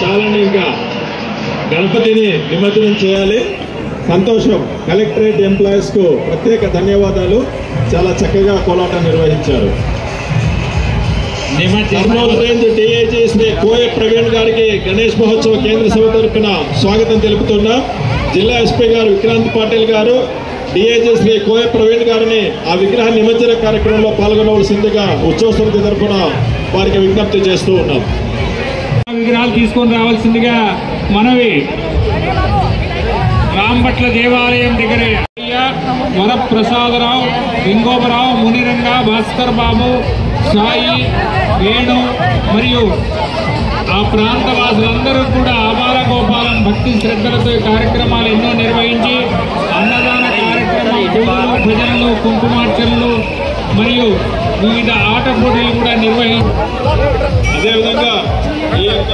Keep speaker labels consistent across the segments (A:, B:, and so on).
A: చాలండి, ఇంకా గణపతిని నిమజ్జనం చేయాలి. సంతోషం. కలెక్టరేట్ ఎంప్లాయీస్ కు ప్రత్యేక ధన్యవాదాలు. చాలా చక్కగా కోలాటం నిర్వహించారు. కర్నూలు రేంజ్ డిఐజీ శ్రీ కోయ ప్రవీణ్ గారికి గణేష్ మహోత్సవ కేంద్ర సభ తరఫున స్వాగతం తెలుపుతున్నాం. జిల్లా ఎస్పీ గారు విక్రాంత్ పాటిల్ గారు డిఐజీ శ్రీ కోయ ప్రవీణ్ గారిని ఆ విగ్రహ నిమజ్జన కార్యక్రమంలో పాల్గొనవలసిందిగా ఉత్సవ సమితి తరఫున వారికి విజ్ఞప్తి చేస్తూ ఉన్నాం.
B: విగ్రహాలు తీసుకొని రావాల్సిందిగా మనవి. రాంబట్ల దేవాలయం దగ్గర వరప్రసాదరావు, లింగోపరావు, మునిరంగ, భాస్కర్ బాబు, సాయి, వేణు మరియు ఆ ప్రాంత వాసులందరూ కూడా ఆబాల గోపాలం భక్తి శ్రద్ధలతో ఈ కార్యక్రమాలు ఎన్నో నిర్వహించి అన్నదాన కార్యక్రమాలు, భజనలు, కుంకుమార్చనలు మరియు వివిధ ఆట పోటీలు కూడా నిర్వహించి
A: అదేవిధంగా ఈ యొక్క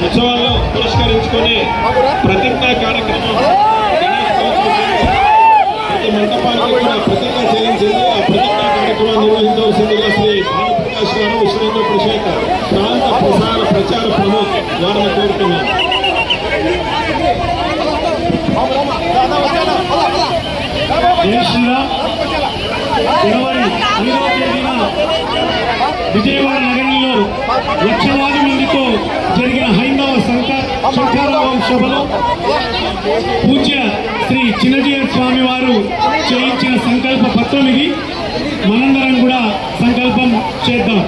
A: ఉత్సవాలను పురస్కరించుకొని ప్రతిజ్ఞా కార్యక్రమం ప్రతి మండపానికి కూడా ప్రతిజ్ఞ చేయించింది. ఆ ప్రతిజ్ఞా కార్యక్రమం నిర్వహించవలసిందిగా శ్రీ భానుప్రకాష్ గారు, విశ్వేంద్ర ప్రసాద్ ప్రాంత ప్రచార ప్రముఖ్ వారిని కోరుతున్నారు.
C: జనవరి 5వ తేదీన విజయవాడ నగరంలో లక్షలాది మందితో జరిగిన హైందవ శంకరావం సభలో పూజ్య శ్రీ చిన్నజీయర్ స్వామి వారు చేయించిన సంకల్ప పత్రం ఇది. మనందరం కూడా సంకల్పం చేద్దాం.